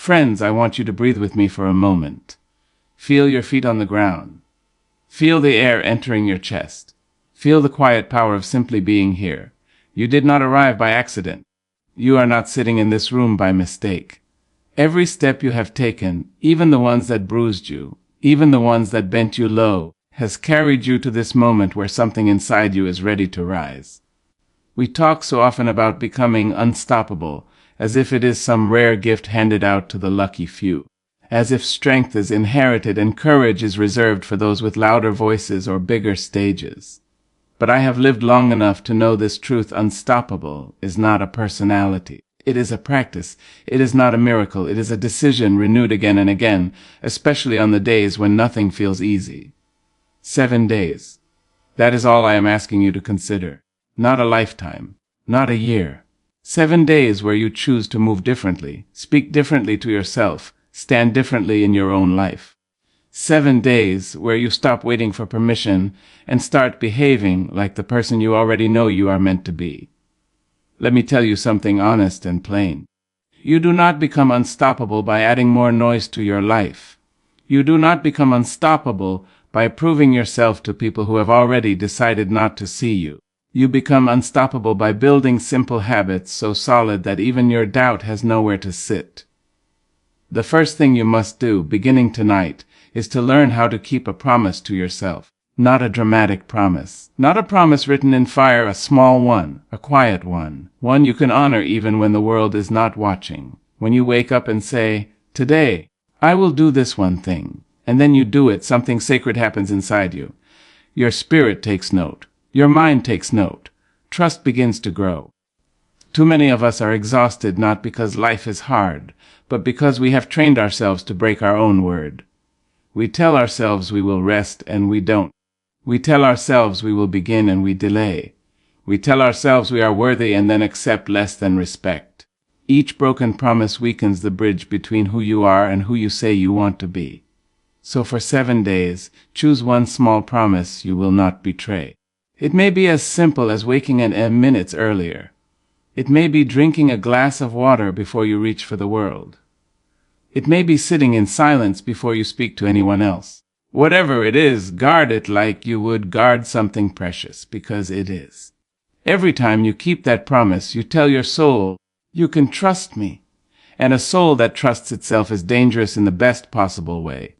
Friends, I want you to breathe with me for a moment. Feel your feet on the ground. Feel the air entering your chest. Feel the quiet power of simply being here. You did not arrive by accident. You are not sitting in this room by mistake. Every step you have taken, even the ones that bruised you, even the ones that bent you low, has carried you to this moment where something inside you is ready to rise. We talk so often about becoming unstoppable, as if it is some rare gift handed out to the lucky few, as if strength is inherited and courage is reserved for those with louder voices or bigger stages. But I have lived long enough to know this truth: unstoppable is not a personality. It is a practice. It is not a miracle. It is a decision renewed again and again, especially on the days when nothing feels easy. 7 days. That is all I am asking you to consider. Not a lifetime. Not a year. 7 days where you choose to move differently, speak differently to yourself, stand differently in your own life. 7 days where you stop waiting for permission and start behaving like the person you already know you are meant to be. Let me tell you something honest and plain. You do not become unstoppable by adding more noise to your life. You do not become unstoppable by proving yourself to people who have already decided not to see you. You become unstoppable by building simple habits so solid that even your doubt has nowhere to sit. The first thing you must do, beginning tonight, is to learn how to keep a promise to yourself. Not a dramatic promise. Not a promise written in fire, a small one, a quiet one. One you can honor even when the world is not watching. When you wake up and say, "Today, I will do this one thing," and then you do it, something sacred happens inside you. Your spirit takes note. Your mind takes note. Trust begins to grow. Too many of us are exhausted not because life is hard, but because we have trained ourselves to break our own word. We tell ourselves we will rest and we don't. We tell ourselves we will begin and we delay. We tell ourselves we are worthy and then accept less than respect. Each broken promise weakens the bridge between who you are and who you say you want to be. So for 7 days, choose one small promise you will not betray. It may be as simple as waking 10 minutes earlier. It may be drinking a glass of water before you reach for the world. It may be sitting in silence before you speak to anyone else. Whatever it is, guard it like you would guard something precious, because it is. Every time you keep that promise, you tell your soul, "You can trust me." And a soul that trusts itself is dangerous in the best possible way.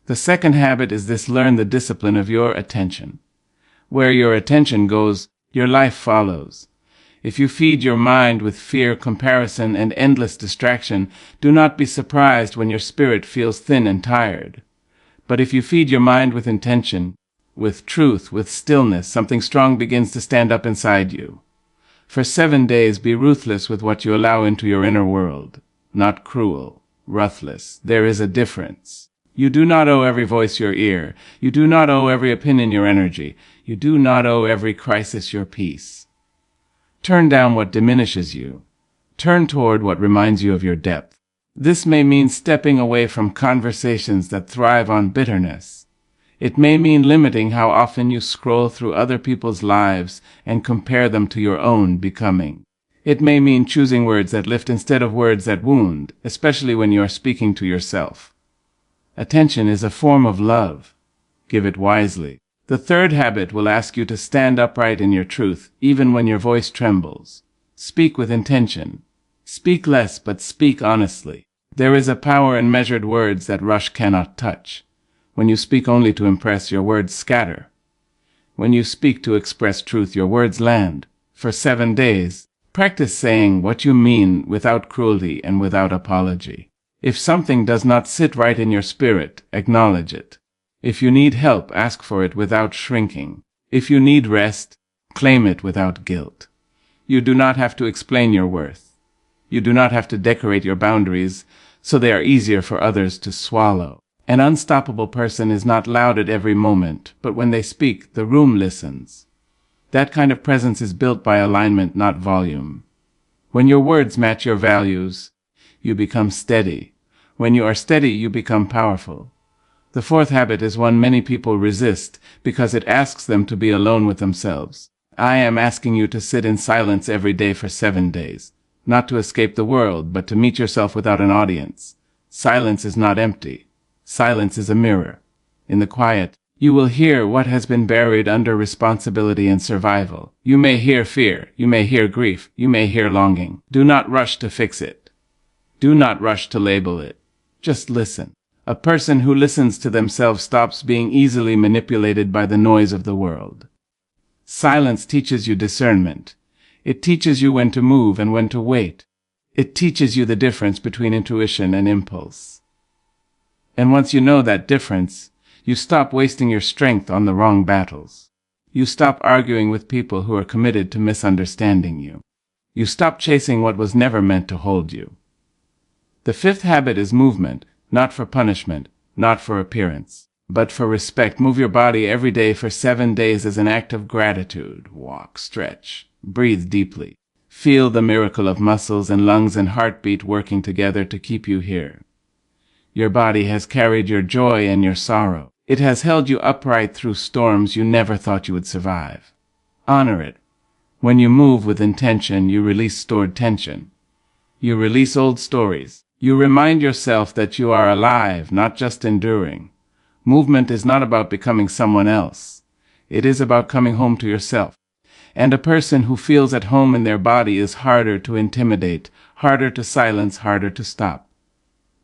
The second habit is this: learn the discipline of your attention. Where your attention goes, your life follows. If you feed your mind with fear, comparison, and endless distraction, do not be surprised when your spirit feels thin and tired. But if you feed your mind with intention, with truth, with stillness, something strong begins to stand up inside you. For 7 days, be ruthless with what you allow into your inner world. Not cruel, ruthless. There is a difference. You do not owe every voice your ear. You do not owe every opinion your energy. You do not owe every crisis your peace. Turn down what diminishes you. Turn toward what reminds you of your depth. This may mean stepping away from conversations that thrive on bitterness. It may mean limiting how often you scroll through other people's lives and compare them to your own becoming. It may mean choosing words that lift instead of words that wound, especially when you are speaking to yourself. Attention is a form of love. Give it wisely. The third habit will ask you to stand upright in your truth, even when your voice trembles. Speak with intention. Speak less, but speak honestly. There is a power in measured words that rush cannot touch. When you speak only to impress, your words scatter. When you speak to express truth, your words land. For 7 days, practice saying what you mean without cruelty and without apology. If something does not sit right in your spirit, acknowledge it. If you need help, ask for it without shrinking. If you need rest, claim it without guilt. You do not have to explain your worth. You do not have to decorate your boundaries so they are easier for others to swallow. An unstoppable person is not loud at every moment, but when they speak, the room listens. That kind of presence is built by alignment, not volume. When your words match your values, you become steady. When you are steady, you become powerful. The fourth habit is one many people resist because it asks them to be alone with themselves. I am asking you to sit in silence every day for 7 days. Not to escape the world, but to meet yourself without an audience. Silence is not empty. Silence is a mirror. In the quiet, you will hear what has been buried under responsibility and survival. You may hear fear, you may hear grief, you may hear longing. Do not rush to fix it. Do not rush to label it. Just listen. A person who listens to themselves stops being easily manipulated by the noise of the world. Silence teaches you discernment. It teaches you when to move and when to wait. It teaches you the difference between intuition and impulse. And once you know that difference, you stop wasting your strength on the wrong battles. You stop arguing with people who are committed to misunderstanding you. You stop chasing what was never meant to hold you. The fifth habit is movement, not for punishment, not for appearance, but for respect. Move your body every day for 7 days as an act of gratitude. Walk, stretch, breathe deeply. Feel the miracle of muscles and lungs and heartbeat working together to keep you here. Your body has carried your joy and your sorrow. It has held you upright through storms you never thought you would survive. Honor it. When you move with intention, you release stored tension. You release old stories. You remind yourself that you are alive, not just enduring. Movement is not about becoming someone else. It is about coming home to yourself. And a person who feels at home in their body is harder to intimidate, harder to silence, harder to stop.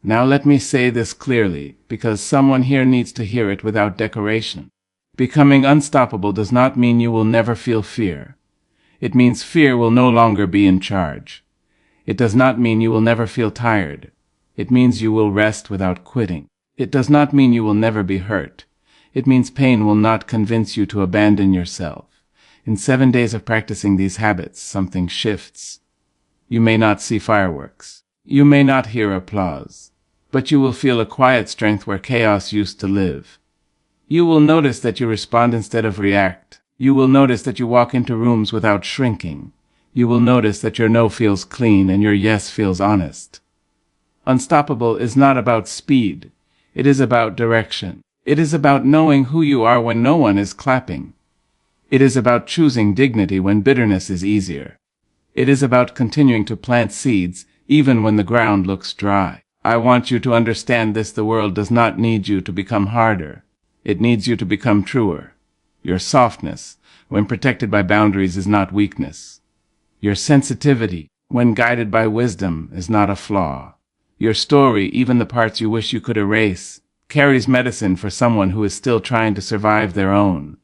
Now let me say this clearly, because someone here needs to hear it without decoration. Becoming unstoppable does not mean you will never feel fear. It means fear will no longer be in charge. It does not mean you will never feel tired. It means you will rest without quitting. It does not mean you will never be hurt. It means pain will not convince you to abandon yourself. In 7 days of practicing these habits, something shifts. You may not see fireworks. You may not hear applause. But you will feel a quiet strength where chaos used to live. You will notice that you respond instead of react. You will notice that you walk into rooms without shrinking. You will notice that your no feels clean and your yes feels honest. Unstoppable is not about speed. It is about direction. It is about knowing who you are when no one is clapping. It is about choosing dignity when bitterness is easier. It is about continuing to plant seeds even when the ground looks dry. I want you to understand this. The world does not need you to become harder. It needs you to become truer. Your softness, when protected by boundaries, is not weakness. Your sensitivity, when guided by wisdom, is not a flaw. Your story, even the parts you wish you could erase, carries medicine for someone who is still trying to survive their own.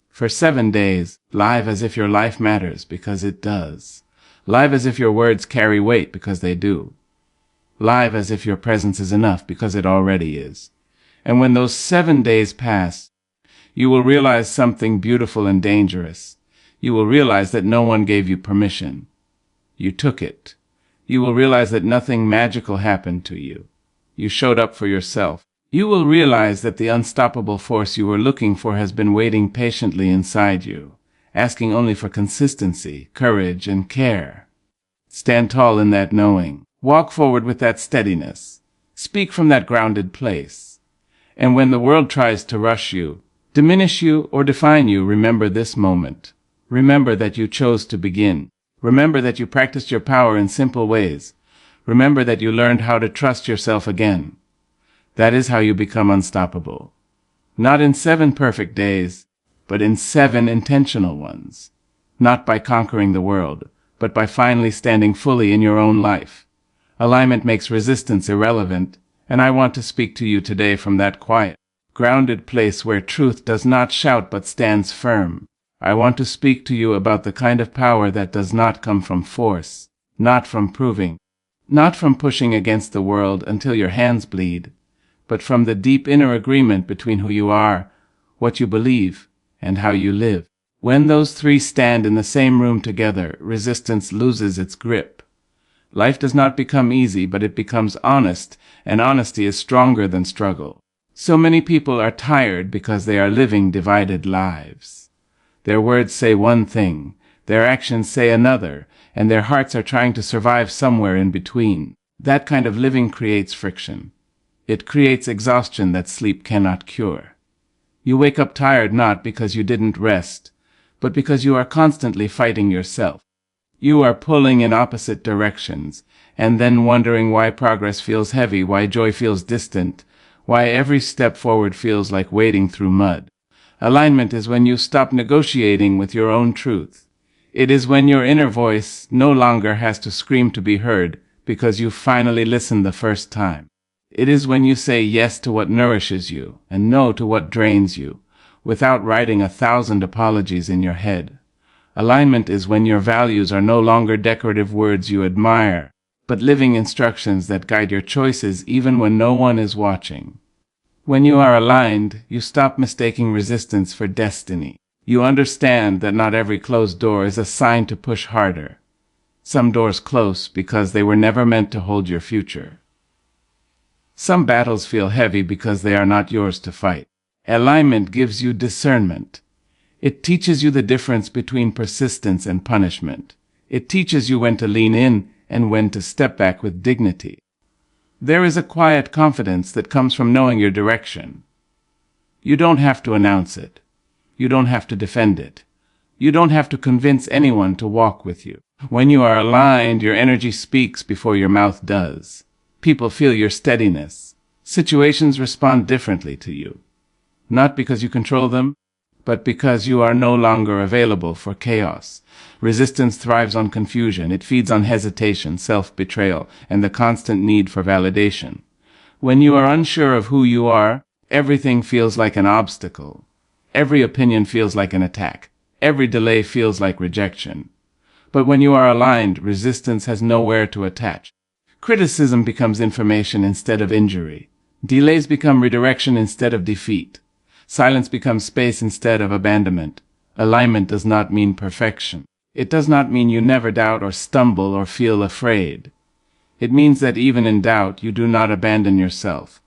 For 7 days, live as if your life matters, because it does. Live as if your words carry weight, because they do. Live as if your presence is enough, because it already is. And when those 7 days pass, you will realize something beautiful and dangerous. You will realize that no one gave you permission. You took it. You will realize that nothing magical happened to you. You showed up for yourself. You will realize that the unstoppable force you were looking for has been waiting patiently inside you, asking only for consistency, courage, and care. Stand tall in that knowing. Walk forward with that steadiness. Speak from that grounded place. And when the world tries to rush you, diminish you, or define you, remember this moment. Remember that you chose to begin. Remember that you practiced your power in simple ways. Remember that you learned how to trust yourself again. That is how you become unstoppable. Not in 7 perfect days, but in 7 intentional ones. Not by conquering the world, but by finally standing fully in your own life. Alignment makes resistance irrelevant, and I want to speak to you today from that quiet, grounded place where truth does not shout but stands firm. I want to speak to you about the kind of power that does not come from force, not from proving, not from pushing against the world until your hands bleed, but from the deep inner agreement between who you are, what you believe, and how you live. When those 3 stand in the same room together, resistance loses its grip. Life does not become easy, but it becomes honest, and honesty is stronger than struggle. So many people are tired because they are living divided lives. Their words say one thing, their actions say another, and their hearts are trying to survive somewhere in between. That kind of living creates friction. It creates exhaustion that sleep cannot cure. You wake up tired not because you didn't rest, but because you are constantly fighting yourself. You are pulling in opposite directions, and then wondering why progress feels heavy, why joy feels distant, why every step forward feels like wading through mud. Alignment is when you stop negotiating with your own truth. It is when your inner voice no longer has to scream to be heard because you finally listened the first time. It is when you say yes to what nourishes you and no to what drains you, without writing 1,000 apologies in your head. Alignment is when your values are no longer decorative words you admire, but living instructions that guide your choices even when no one is watching. When you are aligned, you stop mistaking resistance for destiny. You understand that not every closed door is a sign to push harder. Some doors close because they were never meant to hold your future. Some battles feel heavy because they are not yours to fight. Alignment gives you discernment. It teaches you the difference between persistence and punishment. It teaches you when to lean in and when to step back with dignity. There is a quiet confidence that comes from knowing your direction. You don't have to announce it. You don't have to defend it. You don't have to convince anyone to walk with you. When you are aligned, your energy speaks before your mouth does. People feel your steadiness. Situations respond differently to you. Not because you control them, but because you are no longer available for chaos. Resistance thrives on confusion. It feeds on hesitation, self-betrayal, and the constant need for validation. When you are unsure of who you are, everything feels like an obstacle. Every opinion feels like an attack. Every delay feels like rejection. But when you are aligned, resistance has nowhere to attach. Criticism becomes information instead of injury. Delays become redirection instead of defeat. Silence becomes space instead of abandonment. Alignment does not mean perfection. It does not mean you never doubt or stumble or feel afraid. It means that even in doubt, you do not abandon yourself.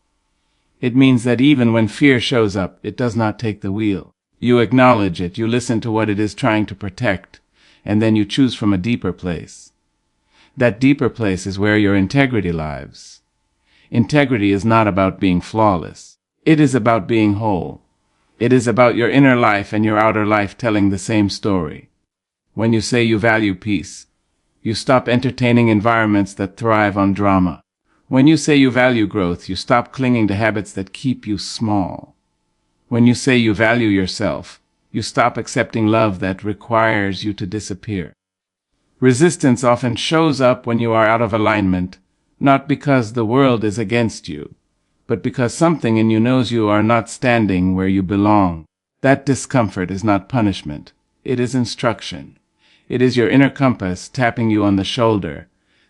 It means that even when fear shows up, it does not take the wheel. You acknowledge it, you listen to what it is trying to protect, and then you choose from a deeper place. That deeper place is where your integrity lives. Integrity is not about being flawless. It is about being whole. It is about your inner life and your outer life telling the same story. When you say you value peace, you stop entertaining environments that thrive on drama. When you say you value growth, you stop clinging to habits that keep you small. When you say you value yourself, you stop accepting love that requires you to disappear. Resistance often shows up when you are out of alignment, not because the world is against you, but because something in you knows you are not standing where you belong. That discomfort is not punishment. It is instruction. It is your inner compass tapping you on the shoulder,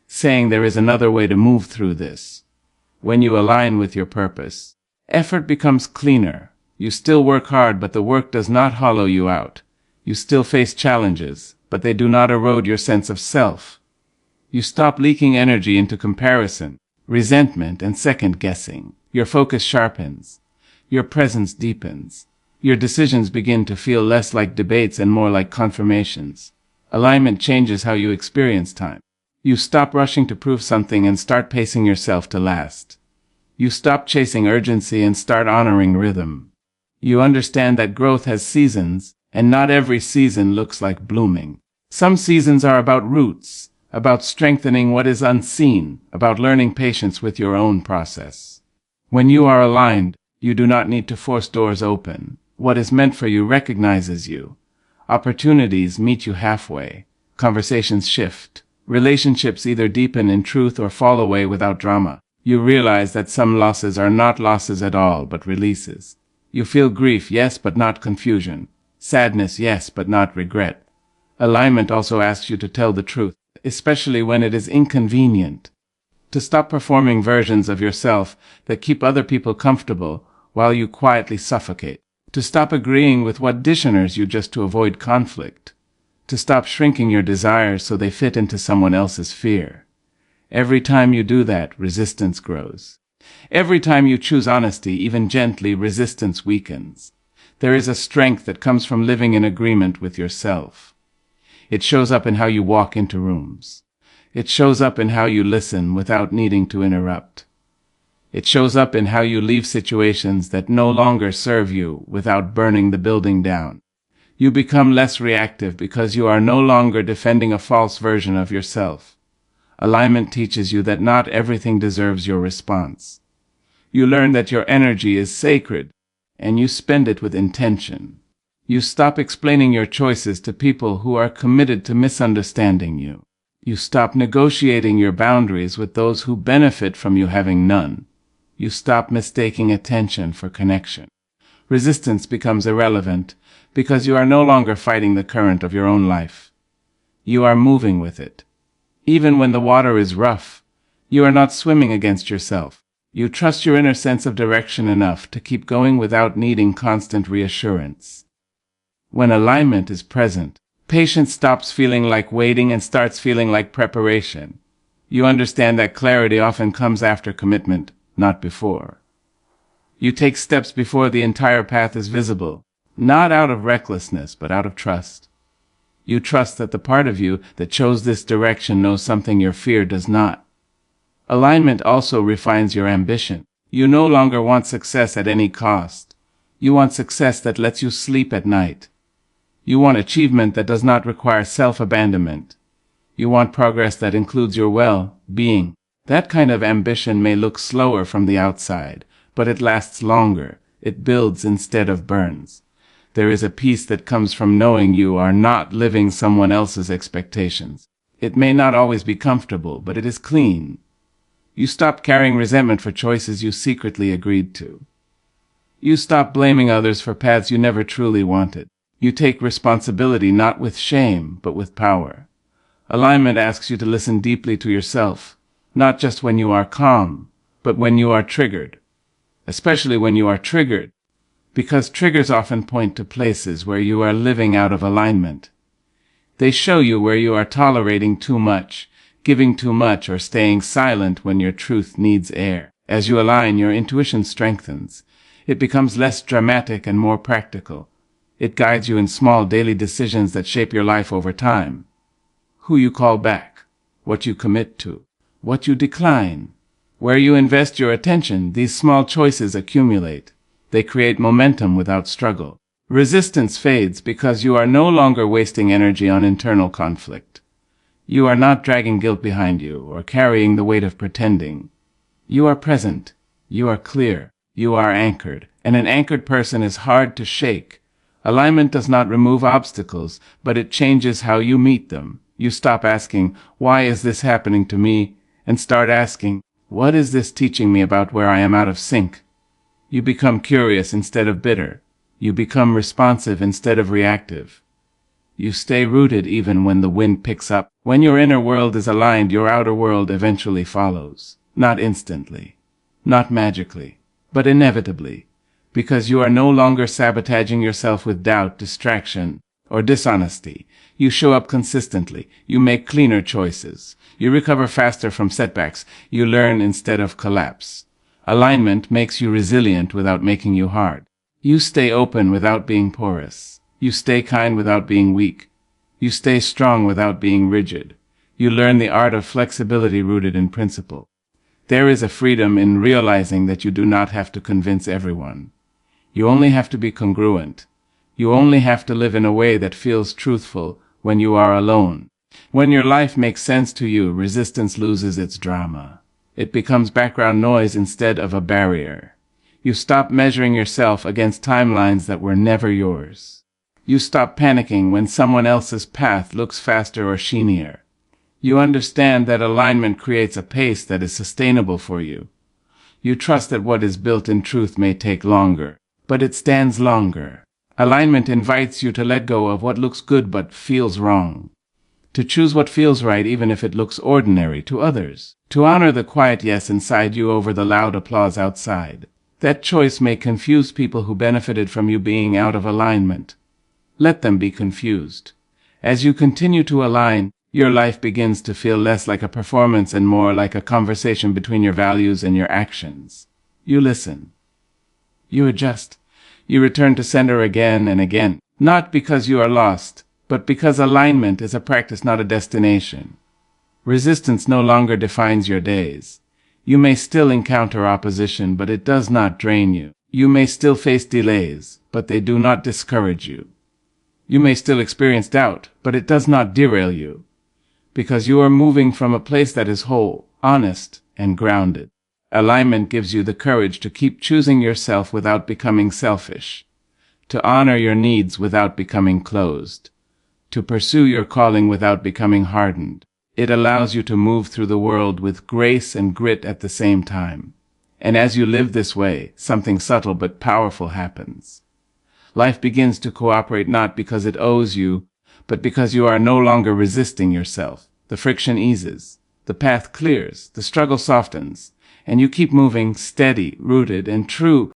saying there is another way to move through this. When you align with your purpose, effort becomes cleaner. You still work hard, but the work does not hollow you out. You still face challenges, but they do not erode your sense of self. You stop leaking energy into comparison, resentment, and second-guessing. Your focus sharpens. Your presence deepens. Your decisions begin to feel less like debates and more like confirmations. Alignment changes how you experience time. You stop rushing to prove something and start pacing yourself to last. You stop chasing urgency and start honoring rhythm. You understand that growth has seasons, and not every season looks like blooming. Some seasons are about roots, about strengthening what is unseen, about learning patience with your own process. When you are aligned, you do not need to force doors open. What is meant for you recognizes you. Opportunities meet you halfway. Conversations shift. Relationships either deepen in truth or fall away without drama. You realize that some losses are not losses at all, but releases. You feel grief, yes, but not confusion. Sadness, yes, but not regret. Alignment also asks you to tell the truth, especially when it is inconvenient. To stop performing versions of yourself that keep other people comfortable while you quietly suffocate. To stop agreeing with what dishonors you just to avoid conflict. To stop shrinking your desires so they fit into someone else's fear. Every time you do that, resistance grows. Every time you choose honesty, even gently, resistance weakens. There is a strength that comes from living in agreement with yourself. It shows up in how you walk into rooms. It shows up in how you listen without needing to interrupt. It shows up in how you leave situations that no longer serve you without burning the building down. You become less reactive because you are no longer defending a false version of yourself. Alignment teaches you that not everything deserves your response. You learn that your energy is sacred, and you spend it with intention. You stop explaining your choices to people who are committed to misunderstanding you. You stop negotiating your boundaries with those who benefit from you having none. You stop mistaking attention for connection. Resistance becomes irrelevant because you are no longer fighting the current of your own life. You are moving with it. Even when the water is rough, you are not swimming against yourself. You trust your inner sense of direction enough to keep going without needing constant reassurance. When alignment is present, patience stops feeling like waiting and starts feeling like preparation. You understand that clarity often comes after commitment, not before. You take steps before the entire path is visible, not out of recklessness, but out of trust. You trust that the part of you that chose this direction knows something your fear does not. Alignment also refines your ambition. You no longer want success at any cost. You want success that lets you sleep at night. You want achievement that does not require self-abandonment. You want progress that includes your well-being. That kind of ambition may look slower from the outside, but it lasts longer. It builds instead of burns. There is a peace that comes from knowing you are not living someone else's expectations. It may not always be comfortable, but it is clean. You stop carrying resentment for choices you secretly agreed to. You stop blaming others for paths you never truly wanted. You take responsibility not with shame, but with power. Alignment asks you to listen deeply to yourself, not just when you are calm, but when you are triggered. Especially when you are triggered, because triggers often point to places where you are living out of alignment. They show you where you are tolerating too much, giving too much, or staying silent when your truth needs air. As you align, your intuition strengthens. It becomes less dramatic and more practical. It guides you in small daily decisions that shape your life over time. Who you call back, what you commit to, what you decline, where you invest your attention. These small choices accumulate. They create momentum without struggle. Resistance fades because you are no longer wasting energy on internal conflict. You are not dragging guilt behind you or carrying the weight of pretending. You are present. You are clear. You are anchored. And an anchored person is hard to shake. Alignment does not remove obstacles, but it changes how you meet them. You stop asking, "Why is this happening to me?" and start asking, "What is this teaching me about where I am out of sync?" You become curious instead of bitter. You become responsive instead of reactive. You stay rooted even when the wind picks up. When your inner world is aligned, your outer world eventually follows. Not instantly, not magically, but inevitably, because you are no longer sabotaging yourself with doubt, distraction, or dishonesty. You show up consistently. You make cleaner choices. You recover faster from setbacks. You learn instead of collapse. Alignment makes you resilient without making you hard. You stay open without being porous. You stay kind without being weak. You stay strong without being rigid. You learn the art of flexibility rooted in principle. There is a freedom in realizing that you do not have to convince everyone. You only have to be congruent. You only have to live in a way that feels truthful when you are alone. When your life makes sense to you, resistance loses its drama. It becomes background noise instead of a barrier. You stop measuring yourself against timelines that were never yours. You stop panicking when someone else's path looks faster or sheenier. You understand that alignment creates a pace that is sustainable for you. You trust that what is built in truth may take longer, but it stands longer. Alignment invites you to let go of what looks good but feels wrong. To choose what feels right even if it looks ordinary to others. To honor the quiet yes inside you over the loud applause outside. That choice may confuse people who benefited from you being out of alignment. Let them be confused. As you continue to align, your life begins to feel less like a performance and more like a conversation between your values and your actions. You listen. You adjust. You return to center again and again, not because you are lost, but because alignment is a practice, not a destination. Resistance no longer defines your days. You may still encounter opposition, but it does not drain you. You may still face delays, but they do not discourage you. You may still experience doubt, but it does not derail you. because you are moving from a place that is whole, honest, and grounded. Alignment gives you the courage to keep choosing yourself without becoming selfish, to honor your needs without becoming closed, to pursue your calling without becoming hardened. It allows you to move through the world with grace and grit at the same time. And as you live this way, something subtle but powerful happens. Life begins to cooperate not because it owes you, but because you are no longer resisting yourself. The friction eases, the path clears, the struggle softens, and you keep moving steady, rooted, and true